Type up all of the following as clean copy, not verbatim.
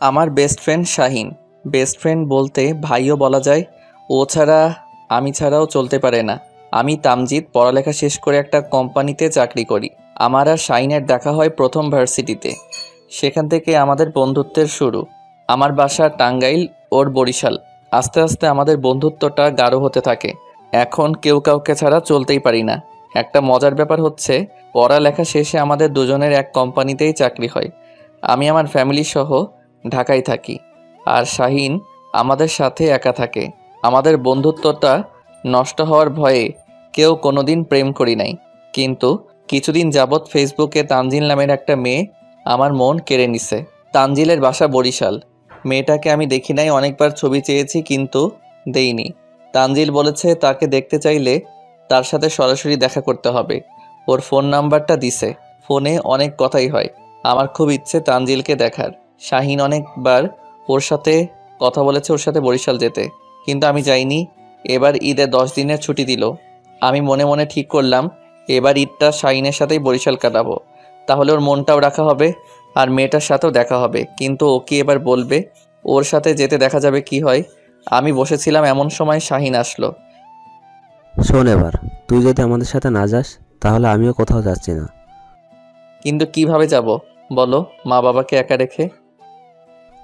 আমার best friend Shahin. Best friend বলতে ভাইও বলা যায়। ও ছাড়া আমি ছাড়াও চলতে পারে না। আমি তামজিৎ, পড়ালেখা শেষ করে একটা কোম্পানিতে চাকরি করি। আমার আর শাহিনের দেখা হয় প্রথম ভার্সিটিতে। সেখান থেকে আমাদের বন্ধুত্বের শুরু। আমার বাসা টাঙ্গাইল, ওর বরিশাল। আস্তে আস্তে আমাদের বন্ধুত্বটা গাঢ় হতে থাকে। এখন কেউ কাউকে ছাড়া চলতেই পারি না। একটা মজার ব্যাপার হচ্ছে, পড়ালেখা শেষে আমাদের দুজনের এক কোম্পানিতেই চাকরি হয়। আমি আমার ফ্যামিলি সহ ঢাকায় থাকি, আর শাহিন আমাদের সাথে একা থাকে। আমাদের বন্ধুত্বটা নষ্ট হওয়ার ভয়ে কেউ কোনোদিন প্রেম করি নাই। কিন্তু কিছুদিন যাবৎ ফেসবুকে তানজিল নামের একটা মেয়ে আমার মন কেড়ে নিছে। তানজিলের বাসা বরিশাল। মেয়েটাকে আমি দেখি নাই, অনেকবার ছবি চেয়েছি কিন্তু দেইনি। তানজিল বলেছে তাকে দেখতে চাইলে তার সাথে সরাসরি দেখা করতে হবে। ওর ফোন নাম্বারটা দিছে। ফোনে অনেক কথাই হয়। আমার খুব ইচ্ছে তানজিলকে দেখার। শাহিন অনেকবার ওর সাথে কথা বলেছে ওর সাথে বরিশাল যেতে, কিন্তু আমি যাইনি। এবার ঈদে 10 দিনের ছুটি দিল। আমি মনে মনে ঠিক করলাম এবার ঈদটা শাহিনের সাথেই বরিশাল কাটাবো। তাহলে ওর মনটাও রাখা হবে আর মেয়েটার সাথেও দেখা হবে। কিন্তু ও কি এবার বলবে? ওর সাথে যেতে দেখা যাবে কি হয়। আমি বসেছিলাম, এমন সময় শাহিন আসলো। শোন, এবার তুই যদি আমাদের সাথে না যাস তাহলে আমিও কোথাও যাচ্ছি না। কিন্তু কিভাবে যাব বলো, মা বাবাকে একা রেখে?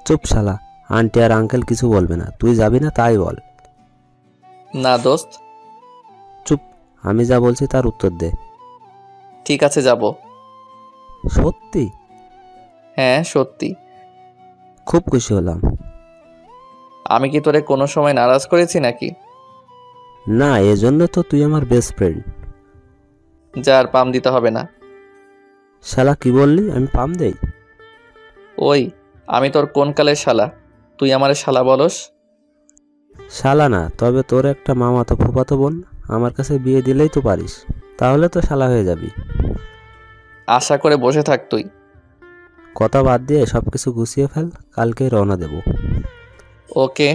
চুপ শালা, আন্টি আর আঙ্কেল কিছু বলবে না, তুই যাবি না তাই বল। না দোস্ত। চুপ, আমি যা বলছি তার উত্তর দে। ঠিক আছে, যাব। সত্যি? হ্যাঁ সত্যি। খুব খুশি হলাম। আমি কি তোরে কোনো সময় নারাজ করেছি নাকি? না, এজন্য তো তুই আমার বেস্ট ফ্রেন্ড। যার পাম দিতে হবে না। শালা কি বললি? আমি পাম দেই? ওই, আমি তোর কোন কালের শালা? তুই আমারে শালা বলস? শালা না, তবে তোর একটা মামাতো ফুফাতো বোন আমার কাছে বিয়ে দিলেই তো পারিস, তাহলে তো শালা হয়ে যাবি। আশা করে বসে থাক তুই। কথা বাদ দিয়ে সব কিছু গুছিয়ে ফেল, কালকেই রওনা দেব। ওকে।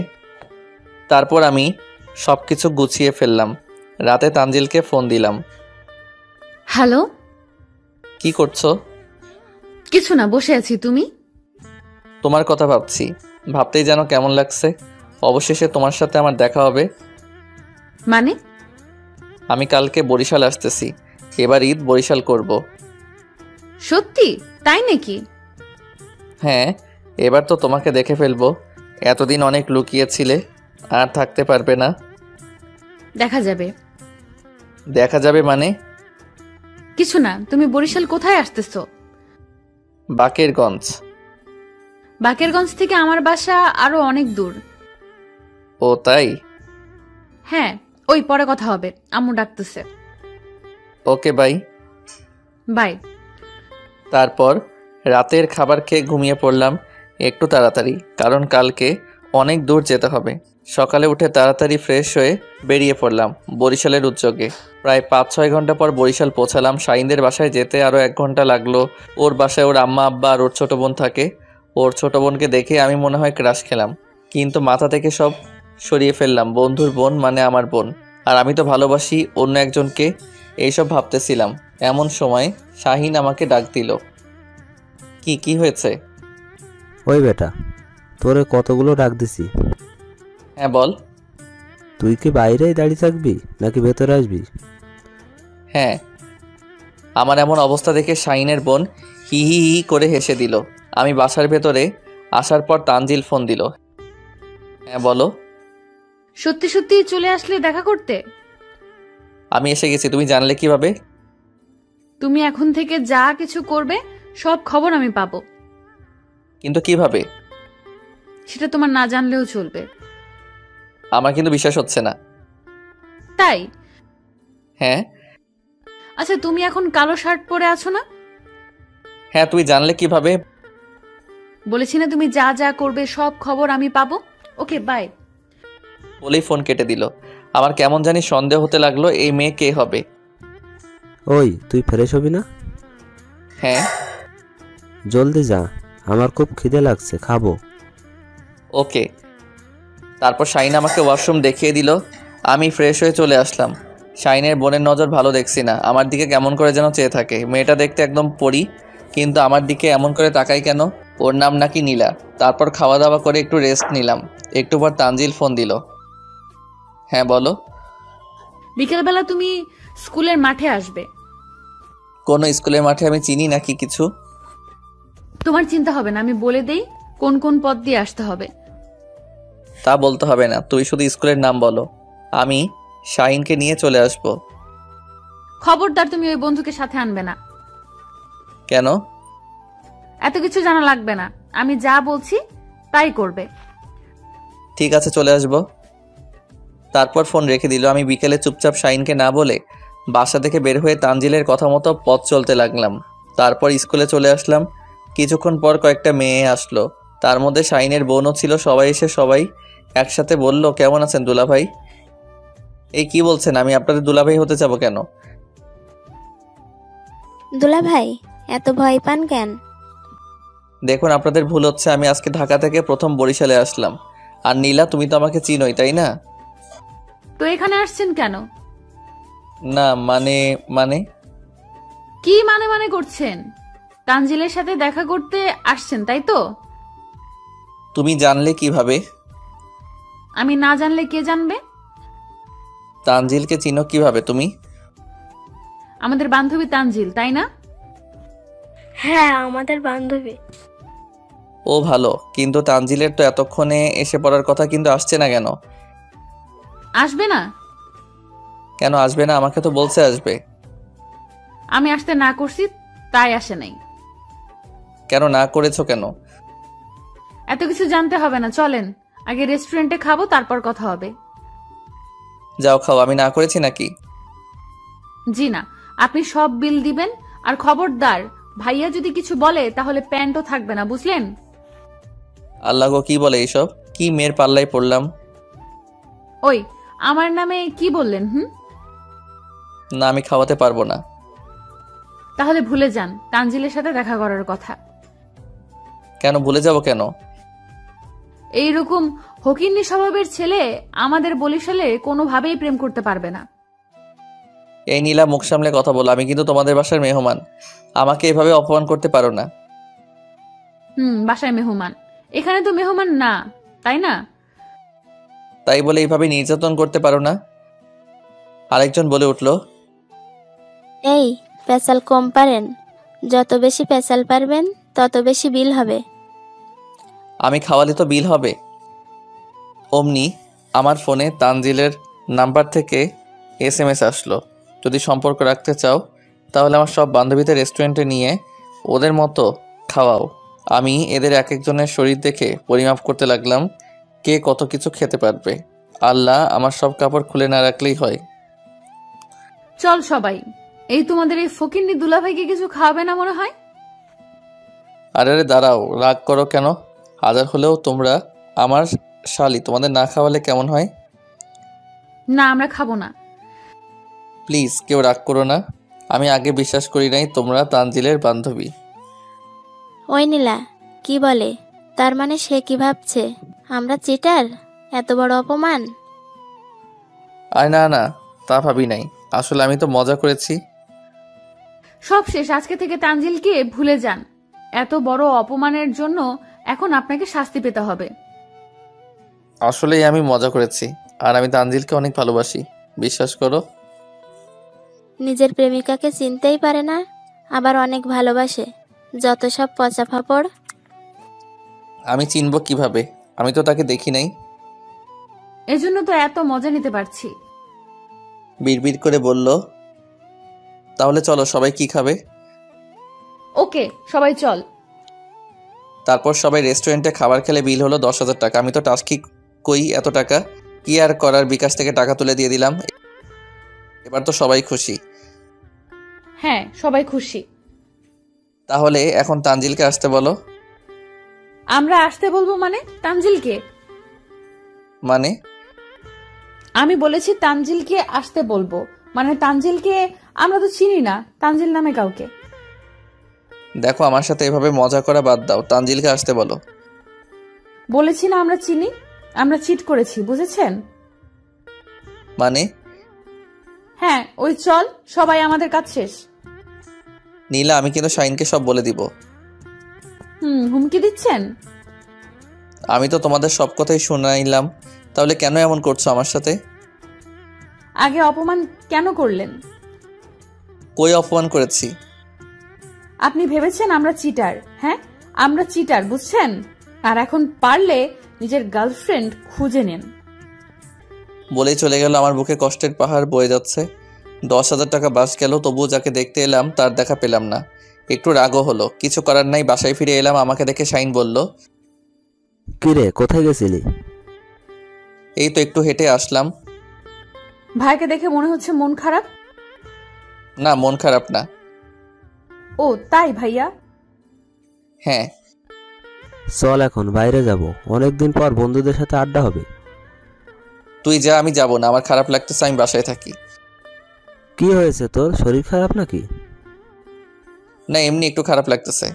তারপর আমি সব কিছু গুছিয়ে ফেললাম। রাতে তানজিলকে ফোন দিলাম। হ্যালো। কি করছো? কিছু না, বসে আছি। তুমি? তোমার কথা ভাবছি। ভাবতেই যেন কেমন লাগছে। অবশেষে তোমার সাথে আমার দেখা হবে। মানে? আমি কালকে বরিশাল আসতেছি। এবার ঈদ বরিশাল করব। সত্যি? তাই নাকি? হ্যাঁ, এবার তো তোমাকে দেখে ফেলবো। এতদিন অনেক লুকিয়েছিলে, আর থাকতে পারবে না। দেখা যাবে। দেখা যাবে মানে? কিছু না, তুমি বরিশাল কোথায় আসতেছো? বাকেরগঞ্জ। বাকেরগঞ্জ থেকে আমার বাসা আরো অনেক দূর। ও তাই? হ্যাঁ, ওই পরে কথা হবে, আম্মু ডাকতেছে। Okay bye. বাই। তারপর রাতের খাবার খেয়ে ঘুমিয়ে পড়লাম একটু তাড়াতাড়ি, কারণ কালকে অনেক দূর যেতে হবে। সকালে উঠে তাড়াতাড়ি ফ্রেশ হয়ে বেরিয়ে পড়লাম বরিশালের উদ্যোগে। প্রায় 5-6 ঘন্টা পর বরিশাল পৌঁছালাম। শাহিনদের বাসায় যেতে আরও 1 ঘন্টা লাগলো। ওর বাসায় ওর আম্মা আব্বা আর ওর ছোটো বোন থাকে। ওর ছোটো বোনকে দেখে আমি মনে হয় ক্রাশ খেলাম, কিন্তু মাথা থেকে সব সরিয়ে ফেললাম। বন্ধুর বোন মানে আমার বোন, আর আমি তো ভালোবাসি অন্য একজনকে। এইসব ভাবতেছিলাম এমন সময় শাহিন আমাকে ডাক দিল। কি হয়েছে? ওই বেটা, তোরে কতগুলো ডাক দিছি। হ্যাঁ বল। তুই কি বাইরেই দাঁড়িয়ে থাকবি নাকি ভেতরে আসবি? হ্যাঁ। আমার এমন অবস্থা দেখে শাহিনের বোন হি হি হি করে হেসে দিল। আমি বাসার ভেতরে আসার পর তানজিল ফোন দিল। হ্যাঁ বলো। সত্যি সত্যি চলে আসলে দেখা করতে? আমি এসে গেছি, তুমি জানলে কিভাবে? তুমি এখন থেকে যা কিছু করবে সব খবর আমি পাবো। কিন্তু কিভাবে? সেটা তোমার না জানলেও চলবে। আমার কিন্তু বিশ্বাস হচ্ছে না। তাই? হ্যাঁ। আচ্ছা, তুমি এখন কালো শার্ট পরে আছো না? হ্যাঁ, তুমি জানলে কিভাবে? বলেছি না, তুমি যা যা করবে সব খবর আমি পাবো। Okay bye. বলেই ফোন কেটে দিল। আমার কেমন জানি সন্দেহ হতে লাগলো, এই মেয়ে কে হবে? ওই, তুই ফ্রেশ হবি না? হ্যাঁ। জলদি যা, আমার খুব খিদে লাগছে, খাবো। ওকে। তারপর শাহিন আমাকে ওয়াশরুম দেখিয়ে দিল। আমি ফ্রেশ হয়ে চলে আসলাম। শাহিনের বোনের নজর ভালো দেখছি না, আমার দিকে কেমন করে যেন চেয়ে থাকে। মেয়েটা দেখতে একদম পরী, কিন্তু আমার দিকে এমন করে তাকাই কেন? ওর নাম নাকি নীলা। তারপর খাওয়া দাওয়া করে একটু রেস্ট নিলাম। একটু পর তানজিল ফোন দিল। হ্যাঁ বলো। বিকেলবেলা তুমি স্কুলের মাঠে আসবে। কোনো স্কুলের মাঠে আমি চিনি নাকি কিছু? তোমার চিন্তা হবে না, আমি বলে দেই কোন কোন পথ দিয়ে আসতে হবে। তা বলতে হবে না, তুই শুধু স্কুলের নাম বলো, আমি শাহিনকে নিয়ে চলে আসব। খবরদার তুমি ওই বন্ধুকে সাথে আনবে না। কেন? এত কিছু জানা লাগবে না, আমি যা বলছি তাই করবে। ঠিক আছে, চলে আসব। তারপর ফোন রেখে দিল। আমি বিকেলে চুপচাপ শাহিনকে না বলে বাসা থেকে বের হয়ে তানজিলের কথা মতো পথ চলতে লাগলাম। তারপর স্কুলে চলে আসলাম। কিছুক্ষণ পর কয়েকটা মেয়ে আসলো, তার মধ্যে শাহিনের বোনও ছিল। সবাই এসে সবাই একসাথে বলল, কেমন আছেন দুলাভাই? এই কি বলছেন, আমি আপনাদের দুলাভাই হতে যাব কেন? দুলা ভাই, এত ভয় পান কেন? দেখুন, আপনাদের ভুল হচ্ছে। আমি আজকে ঢাকা থেকে প্রথম বরিশালে আসলাম। আর নীলা, তুমি তো আমাকে চিনোই তাই না? তো এখানে আসছেন কেন? না মানে মানে কি মানে মানে করছেন? তানজিলের সাথে দেখা করতে আসছেন তাই তো? তুমি জানলে কিভাবে? আমি না জানলে কে জানবে? তানজিলকে চিনো কিভাবে তুমি? আমাদের বান্ধবী তানজিল, তাই না? হ্যাঁ, আমাদের বান্ধবী। ও ভালো, কিন্তু তানজিলের তো এতক্ষণে এসে পড়ার কথা, কিন্তু আসছে না কেন? আসবে না? কেন আসবে না? আমাকে তো বলছে আসবে। আমি আসতে না করছি তাই আসে নাই। কেন না করেছো কেন? এত কিছু জানতে হবে না, চলেন আগে রেস্টুরেন্টে খাবো, তারপর কথা হবে। যাও খাও, আমি না করেছি নাকি? জি না, আপনি সব বিল দিবেন। আর খবরদার, ভাইয়া যদি কিছু বলে তাহলে প্যান্টও থাকবে না, বুঝলেন? আল্লাহ গো, কি বলে এইসব? কি মেয়ের পাল্লায় পড়লাম। ওই, আমার নামে কি বললেন? না, আমি খাওয়াতে পারবো না। তাহলে ভুলে যান তানজিলের সাথে দেখা করার কথা। কেন ভুলে যাব কেন? এইরকম হকিন্নি স্বভাবের ছেলে আমাদের বরিশালে কোনোভাবেই প্রেম করতে পারবে না। এই নীলা, মুখ সামলে কথা বলো। আমি কিন্তু তোমাদের বাসার মেহমান। আমাকে এভাবে অপমান করতে পারো না। বাসায় মেহমান? এখানে তো মেহমান না, তাই না? তাই বলে এইভাবে নির্যাতন করতে পারো না। আরেকজন বলে উঠল, এই, পেশাল কম পারেন? যত বেশি পেশাল পারবেন তত বেশি বিল হবে। আমি খাওয়ালে তো বিল হবে। অমনি আমার ফোনে তানজিলের নাম্বার থেকে SMS আসলো, যদি সম্পর্ক রাখতে চাও তাহলে আমার সব বান্ধবীদের রেস্টুরেন্টে নিয়ে ওদের মতো খাওয়াও। আমি এদের এক একজনের শরীর দেখে পরিমাপ করতে লাগলাম কে কত কিছু খেতে পারবে। আল্লাহ আমার সব কাপড় খুলে না রাখলেই হয়। চল সবাই, এই তোমাদের এই ফকিন্নি দুলাভাইকে কিছু খাওয়াবে না মনে হয়? আরে আরে দাঁড়াও, রাগ করো কেন? হাজার হলেও তোমরা আমার শালি, তোমাদের না খাওয়ালে কেমন হয়? না, আমরা খাবো না। প্লিজ কেউ রাগ করো না। আমি আগে বিশ্বাস করি নাই তোমরা তানজিলের বান্ধবী। ওই নীলা, কি বলে? তার মানে সে কি ভাবছে আমরা চিটার? এত বড় অপমান! আর না না, তা ভাবি নাই। আসলে আমি তো মজা করেছি। সব শেষ, আজকে থেকে তানজিলকে ভুলে যান। এত বড় অপমানের জন্য এখন আপনাকে শাস্তি পেতে হবে। আসলেই আমি মজা করেছি। আর আমি তানজিলকে অনেক ভালোবাসি, বিশ্বাস করো। নিজের প্রেমিকাকে চিনতেই পারে না, আবার অনেক ভালোবাসে। যত সব পচা ফাপড়! আমি চিনব কিভাবে? আমি তো তাকে দেখি নাই। এজন্য তো এত মজা নিতে পারছি। বিড়বিড় করে বলল, তাহলে চলো, সবাই কি খাবে? ওকে, সবাই চল। তারপর সবাই রেস্টুরেন্টে খাবার খেলে বিল হলো 10,000 টাকা। আমি তো টাস্কি কই এত টাকা, কি আর করার, বিকাশ থেকে টাকা তুলে দিয়ে দিলাম। এবার তো সবাই খুশি। হ্যাঁ, সবাই খুশি। তাহলে এখন তানজিলকে আসতে বলো। আমরা আসতে বলবো মানে? তানজিলকে? মানে? আমি বলেছি তানজিলকে আসতে বলবো, মানে তানজিলকে আমরা তো চিনি না, তানজিল নামে কাউকে। দেখো, আমার সাথে এভাবে মজা করা বাদ দাও, তানজিলকে আসতে বলো। বলেছি না আমরা চিনি, আমরা চিট করেছি, বুঝেছেন? মানে? হ্যাঁ, ওই চল, সবাই, আমাদের কাজ শেষ। নীলা, আমি কিন্তু শাইনকে সব বলে দিব। হুমকি দিচ্ছেন? আমি তো তোমাদের সব কথাই শুনাইলাম, তাহলে কেন এমন করছো আমার সাথে? আগে অপমান কেন করলেন? কই অপমান করেছি? আপনি ভেবেছেন আমরা চিটার? হ্যাঁ, আমরা চিটার, বুঝছেন? আর এখন পারলে নিজের গার্লফ্রেন্ড খুঁজে নেন। বলেই চলে গেল। আমার বুকে কষ্টের পাহাড় বয়ে যাচ্ছে। 10,000 টাকা বাস গেল, তবুও যাকে দেখতে এলাম তার দেখা পেলাম না। একটু রাগও হলো, কিছু করার নাই। বাসায় ফিরে এলাম। আমাকে দেখে শাইন বলল, কিরে, কোথায় গেছিলি? এই তো একটু হেঁটে আসলাম। ভাইকে দেখে মনে হচ্ছে মন খারাপ। না, মন খারাপ না। ও তাই ভাইয়া? হ্যাঁ। চল এখন বাইরে যাব, অনেকদিন পর বন্ধুদের সাথে আড্ডা হবে। তুই যা, আমি যাব না। আমার খারাপ লাগতেছে, আমি বাসায় থাকি। কি হয়েছে তোর, শরীর খারাপ নাকি? না, এমনি একটু খারাপ লাগতেছে।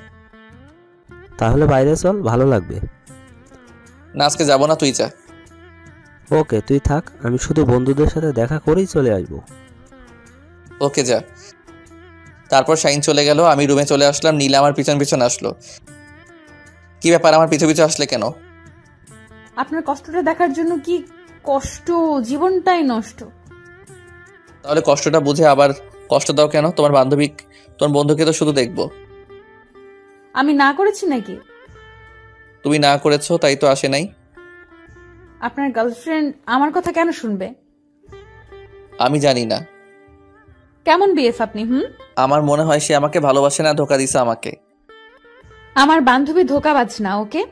তাহলে বাইরে চল, ভালো লাগবে। না, আজকে যাব না, তুই যা। ওকে, তুই থাক, আমি শুধু বন্ধুদের সাথে দেখা করেই চলে আসবো। ওকে, যা। তারপর শাইন চলে গেল, আমি রুমে চলে আসলাম। নীলা আমার পিছন পিছন আসলো। কি ব্যাপার, আমার পিছু পিছু আসলে কেন? আপনার কষ্টটা দেখার জন্য। কি কষ্ট, জীবনটাই নষ্ট। তাহলে কষ্টটা বুঝে আবার কষ্ট দাও কেন? তোমার বন্ধুকে তো শুধু দেখবো। আমি না করেছি নাকি? তুমি না করেছো তাই তো আসে নাই। আপনার গার্লফ্রেন্ড আমার কথা কেন শুনবে? আমি জানি না। কেমন বিএফ আপনি? আমার মনে হয় সে আমাকে ভালোবাসে না, ধোকা দিছে আমাকে। আমার বান্ধবী ধোকাবাজ না, ওকে?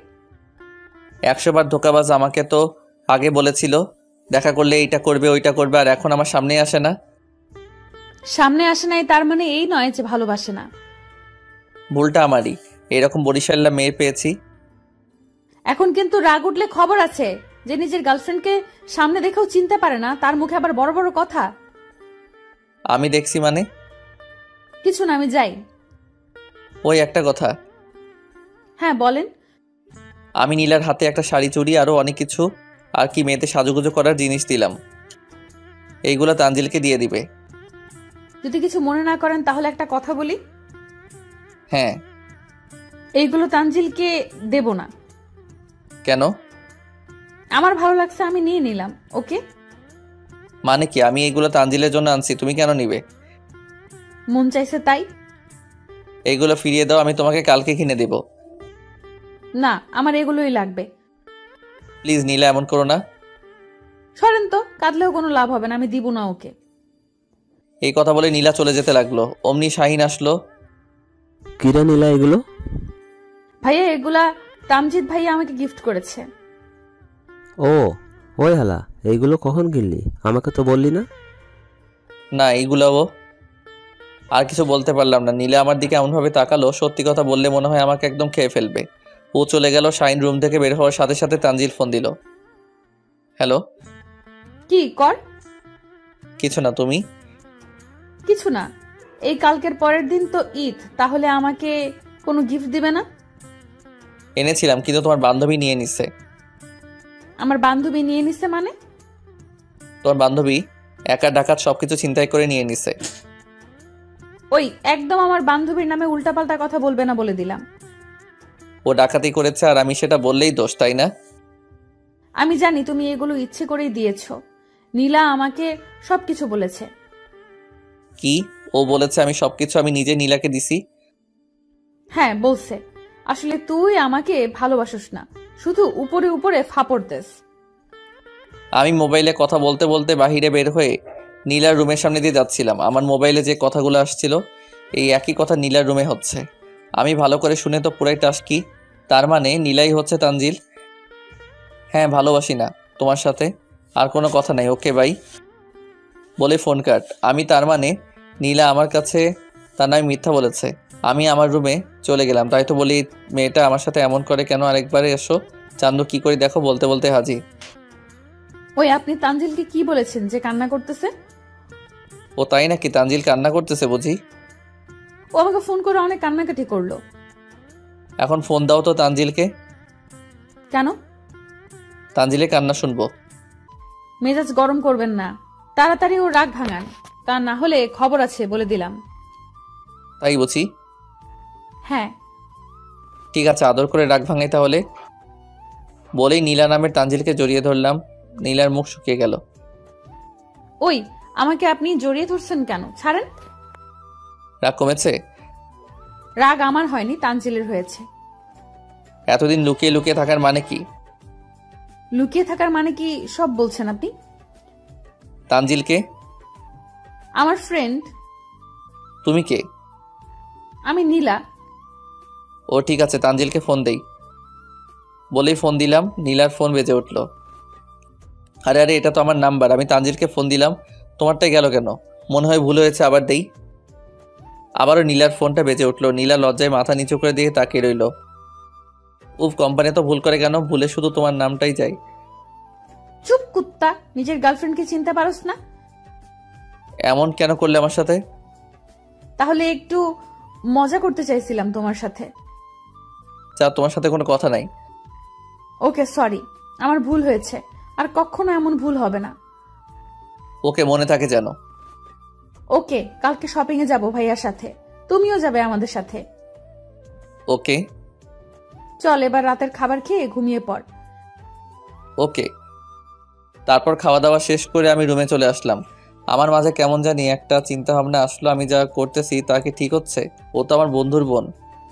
100 বার ধোকাবাজ। আমাকে তো আগে বলেছিল দেখা করলে এইটা করবে ওইটা করবে, আর এখন আমার সামনেই আসে না। সামনে আসে নাই তার মানে এই নয় যে ভালোবাসে না। ভুলটা আমারই, এরকম বরিশাল্লা মেয়ে পেয়েছি। এখন কিন্তু রাগ উঠলে খবর আছে, যে নিজের গার্লফ্রেন্ডকে সামনে দেখেও চিনতে পারে না, তার মুখে আবার বড় বড় কথা। আমি দেখছি মানে? কিছু না, আমি যাই। ওই একটা কথা। হ্যাঁ বলেন। আমি নীলার হাতে একটা শাড়ি, চুড়ি, আরো অনেক কিছু আর কি মেয়েতে সাজুগুজু করার জিনিস দিলাম। এইগুলো তানজিলকে দিয়ে দিবে। যদি কিছু মনে না করেন তাহলে একটা কথা বলি। হ্যাঁ। এইগুলো তানজিলকে দেব না। কেন? আমার ভালো লাগছে, আমি নিয়ে নিলাম। ওকে? মানে কি? আমি এইগুলো তানজিলের জন্য আনছি, তুমি কেন নিবে? মন চাইছে তাই। এইগুলো ফিরিয়ে দাও, আমি তোমাকে কালকে কিনে দেব। না, আমার এগুলোই লাগবে। প্লিজ নীলা, এমন করো না। সরেন তো, কাঁদলেও কোনো লাভ হবে না, আমি দিব না ওকে। এই কথা বলে নীলা চলে যেতে লাগলো। অমনি শাহিন আসলো। কিরে নীলা, এগুলো? ভাইয়া এগুলা তামজিৎ ভাইয়া আমাকে গিফট করেছে। ও, ওই হালা, এইগুলো কখন কিনলি? আমাকে তো বললি না। না, এইগুলাও। আর কিছু বলতে পারলাম না। নীলা আমার দিকে এমনভাবে তাকালো, সত্যি কথা বললে মনে হয় আমাকে একদম খেয়ে ফেলবে। ও চলে গেল। শাহিন রুম থেকে বের হওয়ার সাথে সাথে তানজিল ফোন দিল। হ্যালো। কি কর? কিছু না, তুমি? কিছু না। এই কালকের পরের দিন তো ঈদ, তাহলে আমাকে কোনো গিফট দিবে না? এনেছিলাম, কিন্তু তোমার বান্ধবী নিয়ে নিছে। আমার বান্ধবী নিয়ে নিছে মানে? তোমার বান্ধবী একা ডাকাত সবকিছু ছিনতাই করে নিয়ে নিছে। ওই একদম আমার বান্ধবীর নামে উল্টাপাল্টা কথা বলবে না বলে দিলাম। ও ডাকাতি করেছে আর আমি সেটা বললেই দোষ, তাই না? আমি জানি তুমি এগুলো ইচ্ছে করেই দিয়েছো। নীলা আমাকে সবকিছু বলেছে। কি? ও বলেছে আমি নিজে নীলাকে দিছি? হ্যাঁ বলছে। আসলে তুই আমাকে ভালোবাসিস না, শুধু উপরে উপরে ফাপড় দেস। আমি মোবাইলে কথা বলতে বলতে বাহিরে বের হয়ে নীলার রুমের সামনে দিয়ে যাচ্ছিলাম। আমার মোবাইলে যে কথাগুলো আসছিল এই একই কথা নীলার রুমে হচ্ছে। আমি ভালো করে শুনে তো পুরাই টাস্কি। তার মানে নীলাই হচ্ছে তানজিল। হ্যাঁ, ভালোবাসি না তোমার সাথে আর কোনো কথা নাই। ওকে বাই বলে ফোন কাট। আমি তার মানে নীলা আমার কাছে তার নামে মিথ্যা বলেছে। আমি আমার রুমে চলে গেলাম। তাই তো বলি মেয়েটা আমার সাথে এমন করে কেন? আরেকবারে এসো চান্দু, কি করে দেখো। বলতে বলতে হাজির। ওই আপনি তানজিলকে কি বলেছেন যে কান্না করতেছে? ও তাই নাকি? তানজিল কান্না করতেছে বুঝি? ও আমাকে ফোন করে অনেক কান্নাকাটি করলো। এখন ফোন দাও তো তানজিলকে। কেন? তানজিলে কান্না শুনবো। মেজাজ গরম করবেন না, তাড়াতাড়ি ও রাগ ভাঙান, তা না হলে খবর আছে বলে দিলাম। তাই বুঝি? হ্যাঁ। ঠিক আছে, আদর করে রাগ ভাঙাই তাহলে। বলেই নীলা নামের তানজিলকে জড়িয়ে ধরলাম। নীলার মুখ শুকিয়ে গেল। ওই, আমাকে আপনি জড়িয়ে ধরছেন কেন? ছাড়েন। রাগ কমেছে? রাগ আমার হয়নি, তানজিলের হয়েছে। এতদিন লুকিয়ে লুকিয়ে থাকার মানে কি? লুকিয়ে থাকার মানে কি সব বলছেন আপনি? তানজিলকে? আমার ফ্রেন্ড। তুমি কে? আমি নীলা। ও ঠিক আছে, তানজিলকে ফোন দেই। বলেই ফোন দিলাম। নীলার ফোন বেজে উঠল। আরে আরে, এটা তো আমার নাম্বার। আমি তানজিলকে ফোন দিলাম, তোমারটাই গেল কেন? মনে হয় ভুল হয়েছে, আবার দেই। আবারও নীলার ফোনটা বেজে উঠল। নীলা লজ্জায় মাথা নিচু করে দিয়ে তাকিয়ে রইল। উফ, কোম্পানি তো ভুল করে কেন? ভুলে শুধু তোমার নামটাই যায়। চুপ কুত্তা, নিজের গার্লফ্রেন্ডকে চিনতে পারোস না? এমন কেন করলে আমার সাথে? তাহলে একটু মজা করতে চাইছিলাম তোমার সাথে। যা, তোমার সাথে কোনো কথা নাই। ওকে, সরি, আমার ভুল হয়েছে। আর কখনো এমন ভুল হবে না। ওকে, মনে থাকে যেন। ওকে, কালকে শপিং এ যাবো ভাইয়ার সাথে। তুমিও যাবে আমাদের সাথে। ওকে। চল, এবার রাতের খাবার খেয়ে ঘুমিয়ে পড়। ওকে। তারপর খাওয়া দাওয়া শেষ করে আমি রুমে চলে আসলাম। আমার মাঝে কেমন জানি একটা চিন্তা ভাবনা আসলো, আমি যা করতেছি তা কি ঠিক হচ্ছে? ও তো আমার বন্ধুর বোন,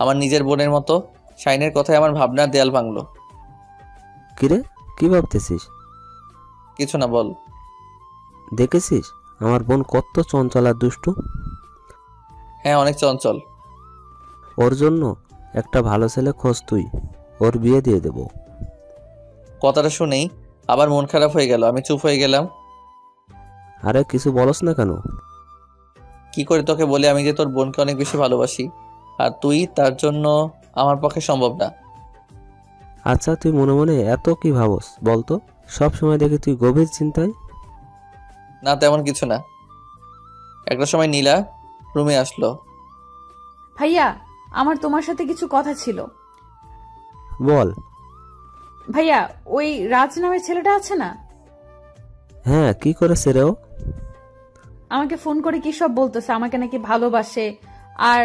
আমার নিজের বোনের মতো। শাইনের কথায় আমার ভাবনার দেয়াল ভাঙলো। কিরে, কি ভাবতেছিস? কিছু না, বল। দেখেছিস আমার বোন কত চঞ্চল আর দুষ্টু? হ্যাঁ, অনেক চঞ্চল। ওর জন্য একটা ভালো ছেলে খোঁজ তুই, ওর বিয়ে দিয়ে দেব। কথাটা শুনেই আবার মন খারাপ হয়ে গেল। আমি চুপ হয়ে গেলাম। আরে কিছু বলস না কেন? কি করে তোকে বলে আমি যে তোর বোনকে অনেক বেশি ভালোবাসি, আর তুই তার জন্য? আমার পক্ষে সম্ভব না। আচ্ছা, তুই মনে মনে এত কি ভাবস বলতো? সব সময় দেখি তুই গভীর চিন্তায়। না, তেমন কিছু না। একটা সময় নীলা রুমে আসলো। ভাইয়া, আমার তোমার সাথে কিছু কথা ছিল। বল। ভাইয়া, ওই রাজ নামের ছেলেটা আছে না, হ্যাঁ, কি করেছে রে ও? আমাকে ফোন করে কি সব বলতেছে, আমাকে নাকি ভালোবাসে, আর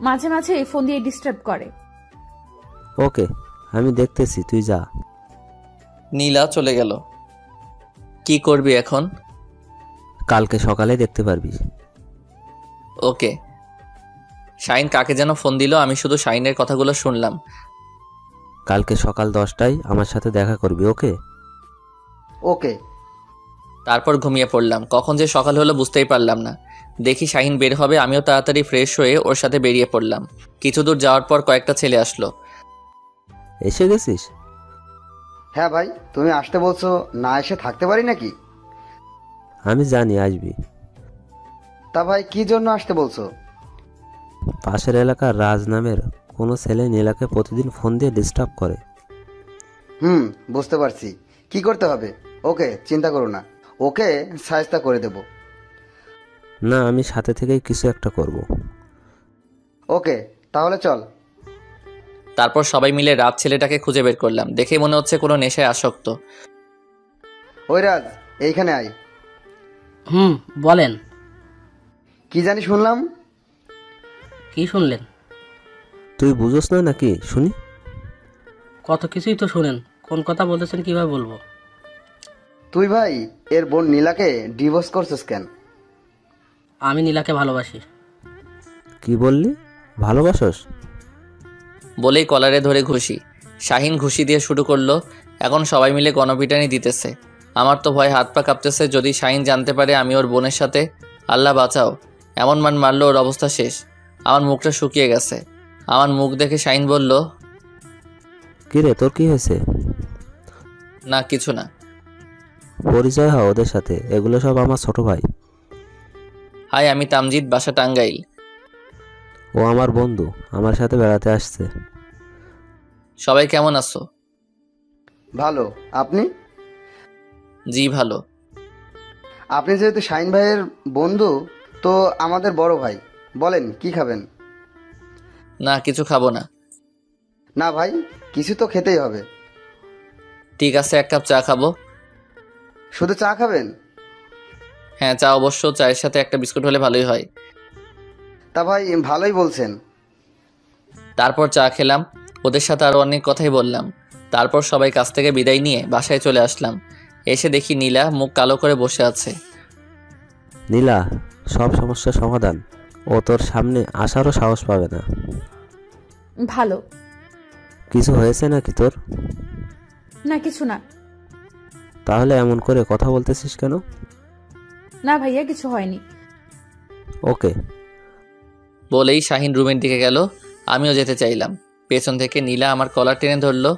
মাঝে মাঝে ফোন দিয়ে ডিস্টার্ব করে। ওকে, আমি দেখতেছি, তুই যা। নীলা চলে গেল। কি করবি এখন? কালকে সকালে দেখতে পারবি। ওকে। শাইন কাকে যেন ফোন দিল, আমি শুধু শাইনের কথাগুলো শুনলাম। কালকে সকাল 10টায় আমার সাথে দেখা করবি, ওকে? ওকে। তারপর ঘুমিয়ে পড়লাম। কখন যে সকাল হলো বুঝতেই পারলাম না। দেখি শাহিন বের হবে, আমিও তাড়াতাড়ি ফ্রেশ হয়ে ওর সাথে বেরিয়ে পড়লাম। কিছু দূর যাওয়ার পর কয়েকটা ছেলে আসলো। এসে গেছিস? হ্যাঁ ভাই, তুমি আসতে বলছো, না এসে থাকতে পারি নাকি? আমি জানি আসবি। তা ভাই, কি জন্য আসতে বলছো? পাশের এলাকার রাজ নামের কোনো ছেলে নীলাকে প্রতিদিন ফোন দিয়ে ডিস্টার্ব করে। বুঝতে পারছি। কি করতে হবে? ওকে, চিন্তা করো না, ওকে সাহায্য করে দেব। না, আমি সাথে থেকেই কিছু একটা করব। ওকে, তাহলে চল। তারপর সবাই মিলে রাত ছেলেটাকে খুঁজে বের করলাম। দেখে মনে হচ্ছে কোনো নেশায় আসক্ত। ওই রাজ, এইখানে আয়। বলেন। কি জানি শুনলাম? কি শুনলেন? তুই বুঝোস না নাকি? শুনি। কত কিছুই তো শুনেন, কোন কথা বলতেছেন কিভাবে বলবো? তুই ভাই এর বোন নীলাকে ডিভোর্স করছিস কেন? আমি নীলাকে ভালোবাসি। কি বললি? ভালোবাসস? বলেই কলারে ধরে ঘুষি। শাহিন ঘুষি দিয়ে শুরু করলো। এখন সবাই মিলে গণপিটানি দিতেছে। আমার তো ভয় হাত পা কাঁপতেছে, যদি শাহিন জানতে পারে আমি ওর বোনের সাথে। আল্লাহ বাঁচাও, এমন মান মারলো ওর অবস্থা শেষ। আমার মুখটা শুকিয়ে গেছে। আমার মুখ দেখে শাহিন বলল, কিরে, তোর কি হয়েছে? না কিছু না। পরিচয় হয় ওদের সাথে, এগুলো সব আমার ছোট ভাই। হাই, আমি তামজিদ, বাসা টাঙ্গাইল। ও আমার বন্ধু, আমার সাথে বেড়াতে আসছে। সবাই কেমন আছো? ভালো। আপনি? জি ভালো। আপনি যেহেতু শাহিন ভাইয়ের বন্ধু, তো আমাদের বড় ভাই। বলেন, কি খাবেন? না কিছু খাবো না। না ভাই, কিছু তো খেতেই হবে। ঠিক আছে, এক কাপ চা খাবো। শুধু চা খাবেন? হ্যাঁ, চা অবশ্য, চায়ের সাথে একটা বিস্কুট হলে ভালোই হয়। তা ভাই, ভালোই বলছেন। তারপর চা খেলাম। ওদের সাথে আরও অনেক কথাই বললাম। তারপর সবাই কাছ থেকে বিদায় নিয়ে বাসায় চলে আসলাম। এসে দেখি নীলা মুখ কালো করে বসে আছে। নীলা, সব সমস্যার সমাধান। ও তোর সামনে আসারও সাহস পাবে না। ভালো। কিছু হয়েছে নাকি তোর? না, কিছু না। তাহলে এমন করে কথা বলতেছিস কেন? না ভাইয়া, কিছু হয়নি। ওকে। বলেই শাহিন রুমের দিকে গেল। আমিও যেতে চাইলাম। পেছন থেকে নীলা আমার কলার টেনে ধরলো।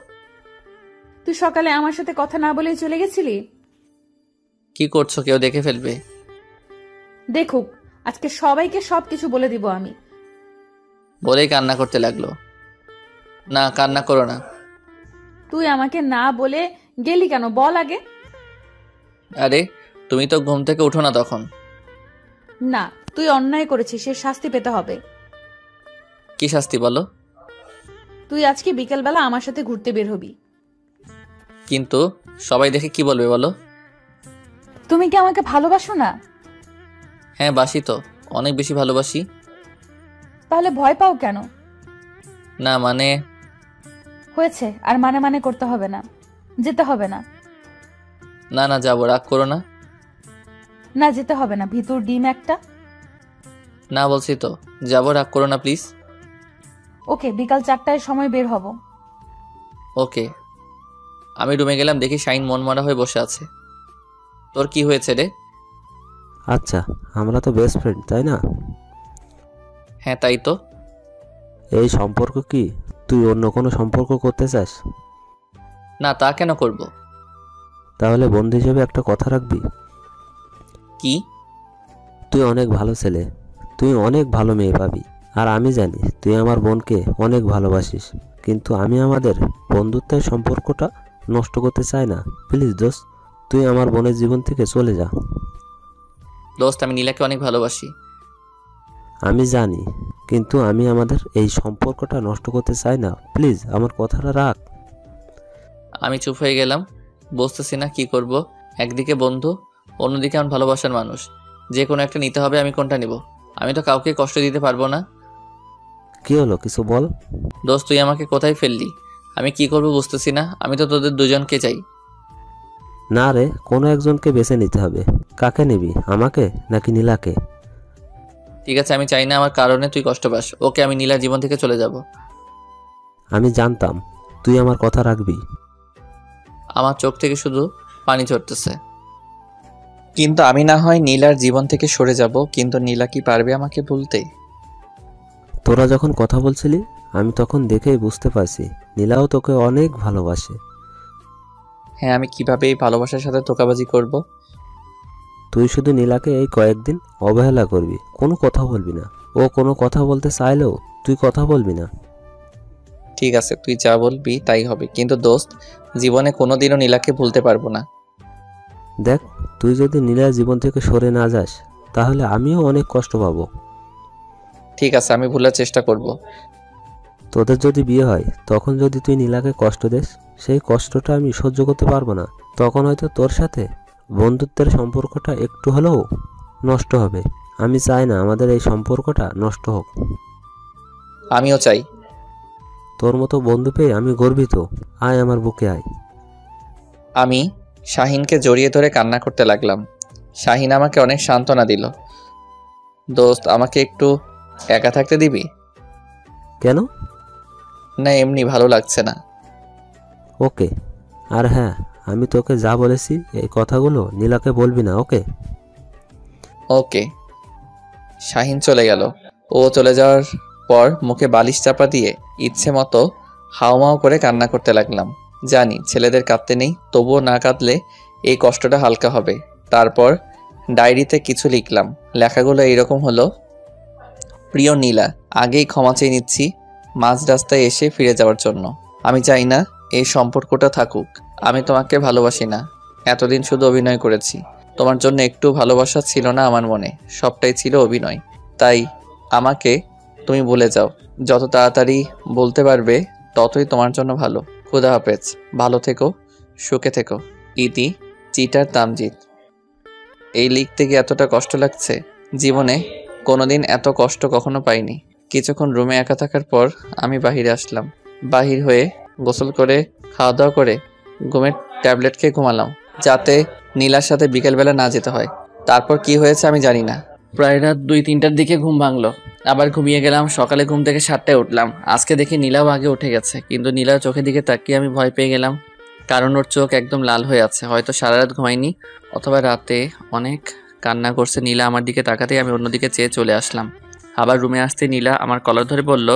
তুই সকালে আমার সাথে কথা না বলেই চলে গেছিলি? কি করছো? কেউ দেখে ফেলবে। দেখুক, আজকে সবাইকে সবকিছু বলে দিব আমি। বলেই কান্না করতে লাগলো। না, কান্না করো না। তুই আমাকে না বলে গেলি কেন বল আগে। আরে তুমি তো ঘুম থেকে উঠো না তখন। না, তুই অন্যায় করেছিস, সে শাস্তি পেতে হবে। কি শাস্তি বলো? তুই আজকে বিকেলবেলা আমার সাথে ঘুরতে বের হবি। কিন্তু সবাই দেখে কি বলবে বলো? তুমি কি আমাকে ভালোবাসো না? হ্যাঁ বাসি তো, অনেক বেশি ভালোবাসি। তাহলে ভয় পাও কেন? না মানে। হয়েছে, আর মানে মানে করতে হবে না, যেতে হবে না। না না, যাবো, রাগ করো না। না, যেতে হবে না, ভিতর ডিম একটা। না বলছি তো, যাবো, রাগ করো না প্লিজ। ওকে, বিকাল 4টায় সময় বের হব। ওকে। আমি রুমে গেলাম, দেখি শাইন মনমরা হয়ে বসে আছে। তোর কি হয়েছে রে? আচ্ছা, আমরা তো বেস্ট ফ্রেন্ড, তাই না? হ্যাঁ তাই তো। এই সম্পর্ক কি তুই অন্য কোনো সম্পর্ক করতে চাস? না, তা কেন করব? তাহলে বন্ধু হিসেবে একটা কথা রাখবি। কি? তুই অনেক ভালো ছেলে, তুই অনেক ভালো মেয়ে পাবি। আর আমি জানি তুই আমার বোনকে অনেক ভালোবাসিস, কিন্তু আমি আমাদের বন্ধুত্বের সম্পর্কটা নষ্ট করতে চাই না। প্লিজ দোস্ত, তুই আমার বোনের জীবন থেকে চলে যা। দোস্ত, আমি নীলাকে অনেক ভালোবাসি। আমি জানি, কিন্তু আমি আমাদের এই সম্পর্কটা নষ্ট করতে চাই না। প্লিজ আমার কথাটা রাখ। আমি চুপ হয়ে গেলাম, বুঝতেছি না কি করব। একদিকে বন্ধু, অন্যদিকে আমার ভালোবাসার মানুষ। যে কোনো একটা নিতে হবে, আমি কোনটা নিব? আমি তো কাউকে কষ্ট দিতে পারবো না। কি হলো, কিছু বল। দোস্ত, তুই আমাকে কোথায় ফেললি? আমি কি করব বুঝতেছি না। আমি তো তোদের দুজনকে চাই। না রে, কোনো একজনকে বেছে নিতে হবে। কাকে নিবি, আমাকে নাকি নীলাকে? ঠিক আছে, আমি চাই না আমার কারণে তুই কষ্ট পাস। ওকে, আমি নীলার জীবন থেকে চলে যাব। আমি জানতাম তুই আমার কথা রাখবি। আমার চোখ থেকে শুধু পানি ঝরতেছে। কিন্তু আমি না হয় নীলার জীবন থেকে সরে যাব, কিন্তু নীলা কি পারবে আমাকে ভুলতে? তোরা যখন কথা বলছিলি আমি তখন দেখেই বুঝতে পারছি নীলাও তোকে অনেক ভালোবাসে। হ্যাঁ, আমি কিভাবে এই ভালোবাসার সাথে ধোঁকাবাজি করব? তুই শুধু নীলাকে এই কয়েকদিন অবহেলা করবি, কোনো কথা বলবি না। ও কোনো কথা বলতে চাইলেও তুই কথা বলবি না। ঠিক আছে, তুই যা বলবি তাই হবে, কিন্তু দোস্ত, জীবনে কোনোদিনও নীলাকে ভুলতে পারবো না। দেখ, তুই যদি নীলার জীবন থেকে সরে না যাস তাহলে আমিও অনেক কষ্ট পাবো। ঠিক আছে, আমি ভুলার চেষ্টা করব। তোদের যদি বিয়ে হয় তখন যদি তুই নীলাকে কষ্ট দিস, সেই কষ্টটা আমি সহ্য করতে পারবো না। তখন হয়তো তোর সাথে বন্ধুত্বের সম্পর্কটা একটু হলেও নষ্ট হবে। আমি চাই না আমাদের এই সম্পর্কটা নষ্ট হোক। আমিও চাই। তোর মতো বন্ধু পেয়ে আমি গর্বিত। আয় আমার বুকে আয়। আমি শাহিনকে জড়িয়ে ধরে কান্না করতে লাগলাম। শাহিন আমাকে অনেক সান্ত্বনা দিল। দোস্ত, আমাকে একটু একা থাকতে দিবি? কেন? না, এমনি ভালো লাগছে না। ওকে। আর হ্যাঁ, আমি তোকে যা বলেছি এই কথাগুলো নীলাকে বলবি না, ওকে? ওকে। শাহিন চলে গেল। ও চলে যাওয়ার পর মুখে বালিশ চাপা দিয়ে ইচ্ছে মতো হাওমাও করে কান্না করতে লাগলাম। জানি ছেলেদের কাঁদতে নেই, তবুও না কাঁদলে এই কষ্টটা হালকা হবে। তারপর ডায়েরিতে কিছু লিখলাম। লেখাগুলো এইরকম হলো: প্রিয় নীলা, আগেই ক্ষমা চেয়ে নিচ্ছি মাঝ রাস্তায় এসে ফিরে যাওয়ার জন্য। আমি চাই না এই সম্পর্কটা থাকুক। আমি তোমাকে ভালোবাসি না। এতদিন শুধু অভিনয় করেছি। তোমার জন্য একটু ভালোবাসা ছিল না আমার মনে, সবটাই ছিল অভিনয়। তাই আমাকে তুমি ভুলে যাও। যত তাড়াতাড়ি বলতে পারবে ততই তোমার জন্য ভালো। খুদা হাফেজ, ভালো থেকো, সুখে থেকো। ইতি, চিটার তামজিৎ। এই লিখতে গিয়ে এতটা কষ্ট লাগছে, জীবনে কোনোদিন এত কষ্ট কখনো পাইনি। কিছুক্ষণ রুমে একা থাকার পর আমি বাহিরে আসলাম। বাহির হয়ে গোসল করে খাওয়া দাওয়া করে ঘুমের ট্যাবলেট খেয়ে ঘুমালাম, যাতে নীলার সাথে বিকেলবেলা না যেতে হয়। তারপর কি হয়েছে আমি জানি না। প্রায় রাত 2-3টার দিকে ঘুম ভাঙলো, আবার ঘুমিয়ে গেলাম। সকালে ঘুম থেকে 7টায় উঠলাম। আজকে দেখি নীলাও আগে উঠে গেছে, কিন্তু নীলার চোখের দিকে তাকিয়ে আমি ভয় পেয়ে গেলাম, কারণ ওর চোখ একদম লাল হয়ে আছে। হয়তো সারা রাত ঘুমায়নি, অথবা রাতে অনেক কান্না করছে। নীলা আমার দিকে তাকাতেই আমি অন্যদিকে চেয়ে চলে আসলাম। আবার রুমে আসতে নীলা আমার কলার ধরে বলল,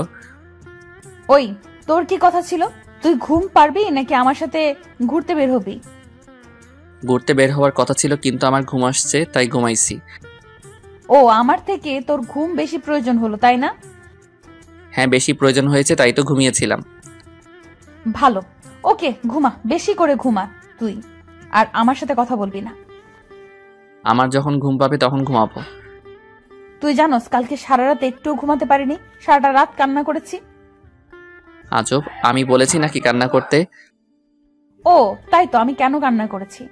ওই, তোর কি কথা ছিল? তুই ঘুম পারবি নাকি আমার সাথে ঘুরতে বের হবি? ঘুরতে বের হওয়ার কথা ছিল, কিন্তু আমার ঘুম আসছে তাই ঘুমাইছি। ও, আমার থেকে তোর ঘুম বেশি প্রয়োজন হলো, তাই না? হ্যাঁ, বেশি প্রয়োজন হয়েছে তাই তো ঘুমিয়েছিলাম। ভালো, ওকে, ঘুমা, বেশি করে ঘুমা তুই। আর আমার সাথে কথা বলবি না। আমার যখন ঘুম পাবে তখন ঘুমাবো। তুই জানোস কালকে সারা রাত একটুও ঘুমাতে পারিনি, সারাটা রাত কান্না করেছি। আজব, আমি বলেছি নাকি কান্না করতে? ও তাই তো, আমি কেন কান্না করেছি?